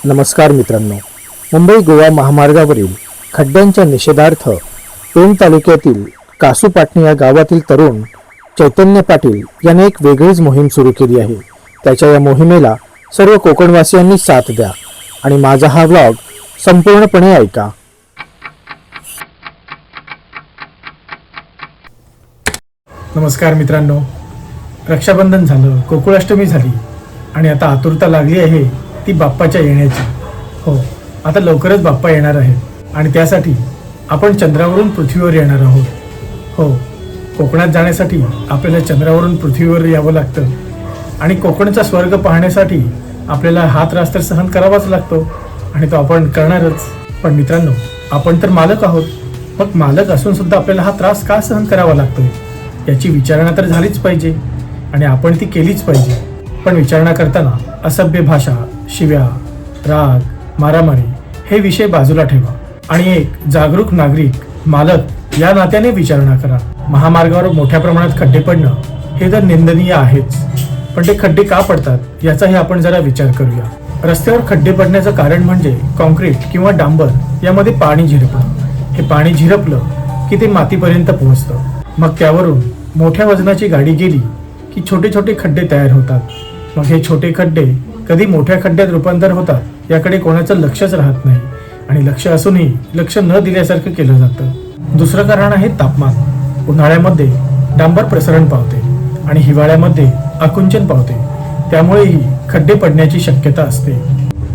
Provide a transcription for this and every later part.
नमस्कार मित्रांनो, मुंबई गोवा महामार्गावरील खड्ड्यांच्या निषेधार्थ पेण तालुक्यातील कासूपाटणी या गावातील तरुण चैतन्य पाटील याने एक वेगळीच मोहीम सुरू केली आहे. त्याच्या या मोहिमेला सर्व कोकणवासियांनी साथ द्या आणि माझा हा व्लॉग संपूर्णपणे ऐका. नमस्कार मित्रांनो, रक्षाबंधन झालं, गोकुळाष्टमी झाली आणि आता आतुरता लागली आहे ती बाप्पाच्या येण्याची. हो, आता लवकरच बाप्पा येणार आहे आणि त्यासाठी आपण चंद्रावरून पृथ्वीवर येणार आहोत. हो, कोकणात जाण्यासाठी आपल्याला चंद्रावरून पृथ्वीवर यावं लागतं आणि कोकणचा स्वर्ग पाहण्यासाठी आपल्याला हा त्रास तर सहन करावाच लागतो आणि तो आपण करणारच. पण मित्रांनो, आपण तर मालक आहोत, मग मालक असून सुद्धा आपल्याला हा त्रास का सहन करावा लागतोय याची विचारणा तर झालीच पाहिजे आणि आपण ती केलीच पाहिजे. पण विचारणा करताना असभ्य भाषा, शिव्या, राग, मारामारी हे विषय बाजूला ठेवा आणि एक जागरूक नागरिक, मालक या नात्याने विचारणा करा. महामार्गावर मोठ्या प्रमाणात खड्डे पडणं हे तर निंदनीय आहेच, पण ते खड्डे का पडतात याचाही आपण जरा विचार करूया. रस्त्यावर खड्डे पडण्याचं कारण म्हणजे कॉन्क्रीट किंवा डांबर यामध्ये पाणी झिरपणं. हे पाणी झिरपलं की ते मातीपर्यंत पोहोचतं. मग त्यावरून मोठ्या वजनाची गाडी गेली की छोटे छोटे खड्डे तयार होतात. मग हे छोटे खड्डे कधी मोठ्या खड्ड्यात रूपांतर होतात याकडे कोणाचं लक्षच राहत नाही आणि लक्ष असूनही लक्ष न दिल्यासारखं केलं जातं. दुसरं कारण आहे तापमान. उन्हाळ्यामध्ये डांबर प्रसरण पावते आणि हिवाळ्यामध्ये आकुंचन पावते, त्यामुळेही खड्डे पडण्याची शक्यता असते.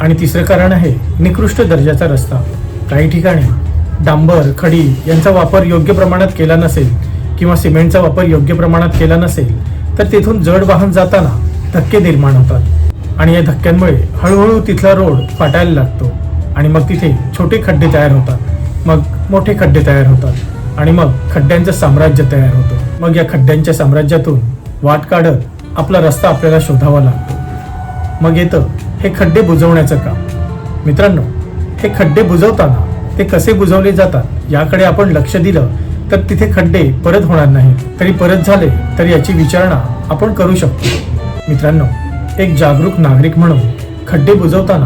आणि तिसरं कारण आहे निकृष्ट दर्जाचा रस्ता. काही ठिकाणी डांबर, खडी यांचा वापर योग्य प्रमाणात केला नसेल किंवा सिमेंटचा वापर योग्य प्रमाणात केला नसेल तर तेथून जड वाहन जाताना धक्के निर्माण होतात आणि या धक्क्यांमुळे हळूहळू तिथला रोड फाटायला लागतो आणि मग तिथे छोटे खड्डे तयार होतात, मग मोठे खड्डे तयार होतात आणि मग खड्ड्यांचं साम्राज्य तयार होतं. मग या खड्ड्यांच्या साम्राज्यातून वाट काढत आपला रस्ता आपल्याला शोधावा लागतो. मग येतं हे खड्डे बुजवण्याचं काम. मित्रांनो, हे खड्डे बुजवताना ते कसे बुजवले जातात याकडे आपण लक्ष दिलं तर तिथे खड्डे परत होणार नाहीत. तरी परत झाले तर याची विचारणा आपण करू शकतो. मित्रांनो, एक जागरूक नागरिक म्हणून खड्डे बुजवताना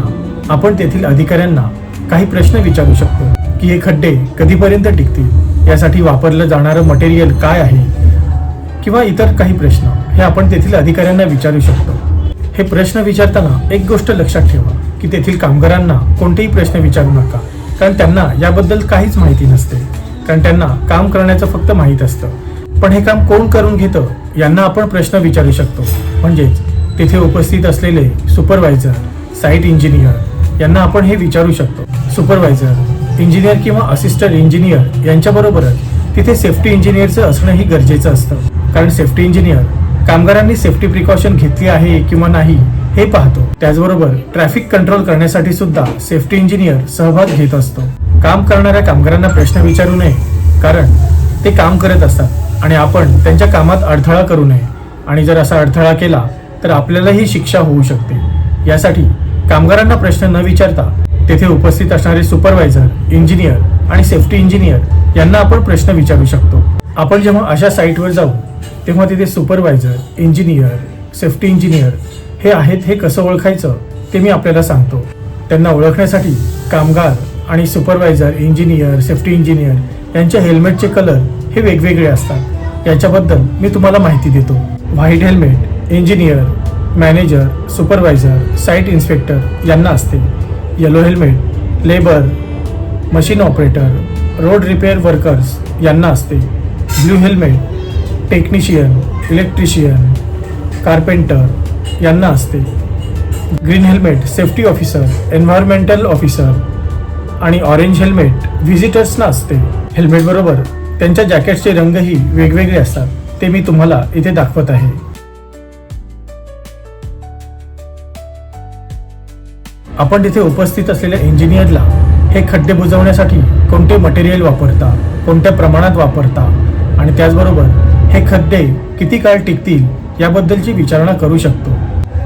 आपण तेथील अधिकाऱ्यांना काही प्रश्न विचारू शकतो की हे खड्डे कधीपर्यंत टिकतील, यासाठी वापरलं जाणारं मटेरियल काय आहे किंवा इतर काही प्रश्न हे आपण तेथील अधिकाऱ्यांना विचारू शकतो. हे प्रश्न विचारताना एक गोष्ट लक्षात ठेवा की तेथील कामगारांना कोणतेही प्रश्न विचारू नका, कारण त्यांना याबद्दल काहीच माहिती नसते, कारण त्यांना काम करण्याचं फक्त माहीत असतं. पण हे काम कोण करून घेतं यांना आपण प्रश्न विचारू शकतो. म्हणजेच तिथे उपस्थित असलेले सुपरवायझर, साईट इंजिनियर यांना आपण हे विचारू शकतो. सुपरवायझर, इंजिनियर किंवा असिस्टंट इंजिनियर यांच्याबरोबरच तिथे सेफ्टी इंजिनियरचं असणंही गरजेचं असतं, कारण सेफ्टी इंजिनियर कामगारांनी सेफ्टी प्रिकॉशन घेतली आहे किंवा नाही हे पाहतो. त्याचबरोबर ट्रॅफिक कंट्रोल करण्यासाठी सुद्धा सेफ्टी इंजिनियर सहभाग घेत असतो. काम करणाऱ्या कामगारांना प्रश्न विचारू नये, कारण ते काम करत असतात आणि आपण त्यांच्या कामात अडथळा करू नये आणि जर असा अडथळा केला तर आपल्यालाही शिक्षा होऊ शकते. यासाठी कामगारांना प्रश्न न विचारता तेथे उपस्थित असणारे सुपरवायझर, इंजिनियर आणि सेफ्टी इंजिनियर यांना आपण प्रश्न विचारू शकतो. आपण जेव्हा अशा साईटवर जाऊ तेव्हा तिथे सुपरवायझर, इंजिनियर, सेफ्टी इंजिनियर हे आहेत हे कसं ओळखायचं ते मी आपल्याला सांगतो. त्यांना ओळखण्यासाठी कामगार आणि सुपरवायझर, इंजिनियर, सेफ्टी इंजिनियर यांच्या हेल्मेटचे कलर हे वेगवेगळे असतात. याच्याबद्दल मी तुम्हाला माहिती देतो. White helmet engineer, manager, supervisor, site inspector यांना असते. Yellow helmet labour, machine operator, road repair workers यांना असते. Blue helmet technician, electrician, carpenter यांना असते. Green helmet safety officer, environmental officer आणि ऑरेंज हेल्मेट व्हिजिटर्सना असते. हेल्मेट बरोबर त्यांच्या जॅकेटचे रंगही वेगवेगळे असतात, ते मी तुम्हाला इथे दाखवत आहे. आपण तिथे उपस्थित असलेल्या इंजिनियरला हे खड्डे बुजवण्यासाठी कोणते मटेरियल वापरता, कोणत्या प्रमाणात वापरता आणि त्याचबरोबर हे खड्डे किती काळ टिकतील याबद्दलची विचारणा करू शकतो.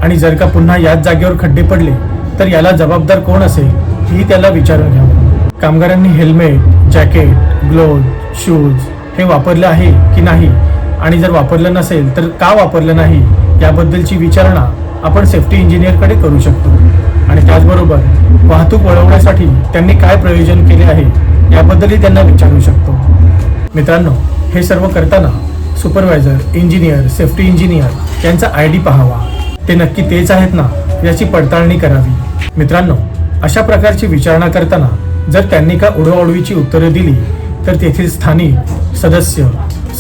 आणि जर का पुन्हा याच जागेवर खड्डे पडले तर याला जबाबदार कोण असेल ही त्याला विचारून घ्यावं. कामगारांनी हेल्मेट, जॅकेट, ग्लोव्ज, शूज हे वापरलं आहे की नाही आणि जर वापरलं नसेल तर का वापरलं नाही याबद्दलची विचारणा आपण सेफ्टी इंजिनियरकडे करू शकतो. आणि त्याचबरोबर त्याचबरोबर वाहतूक वळवण्यासाठी त्यांनी काय प्रयोजन केले आहे याबद्दलही त्यांना विचारू शकतो. मित्रांनो, हे सर्व करताना सुपरवायझर, इंजिनियर, सेफ्टी इंजिनियर यांचा ID पाहावा. ते नक्की तेच आहेत ना याची पडताळणी करावी. मित्रांनो, अशा प्रकारची विचारणा करताना जर त्यांनी का उडवाउडवीची उत्तरे दिली तर तेथील स्थानिक सदस्य,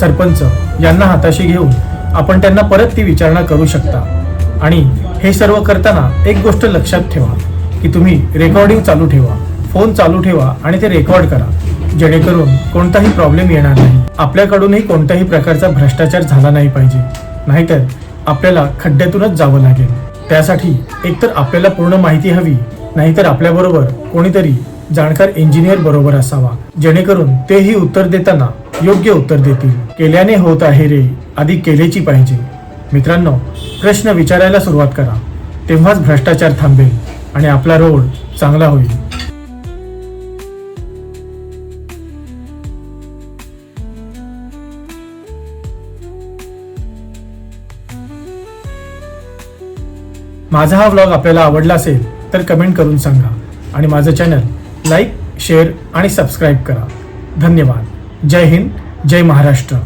सरपंच यांना हाताशी घेऊन आपण त्यांना परत ती विचारणा करू शकता. आणि हे सर्व करताना एक गोष्ट लक्षात ठेवा की तुम्ही रेकॉर्डिंग चालू ठेवा, फोन चालू ठेवा आणि ते रेकॉर्ड करा, जेणेकरून कोणताही प्रॉब्लेम येणार नाही. आपल्याकडूनही कोणत्याही प्रकारचा भ्रष्टाचार झाला नाही पाहिजे, नाहीतर आपल्याला खड्ड्यातूनच जावं लागेल. त्यासाठी एकतर आपल्याला पूर्ण माहिती हवी, नाहीतर आपल्याबरोबर कोणीतरी जाणकार इंजिनियर बरोबर असावा, जेणेकरून तेही उत्तर देताना योग्य उत्तर देतील. केल्याने होत आहे रे, आधी केलेची पाहिजे. मित्रांनो, प्रश्न विचारायला सुरुवात करा, तेव्हाच भ्रष्टाचार थांबेल आणि आपला रोड चांगला होईल. माझा हा व्लॉग आपल्याला आवडला असेल तर कमेंट करून सांगा आणि माझं चॅनल लाईक, शेअर आणि सबस्क्राईब करा. धन्यवाद. जय हिंद, जय महाराष्ट्र.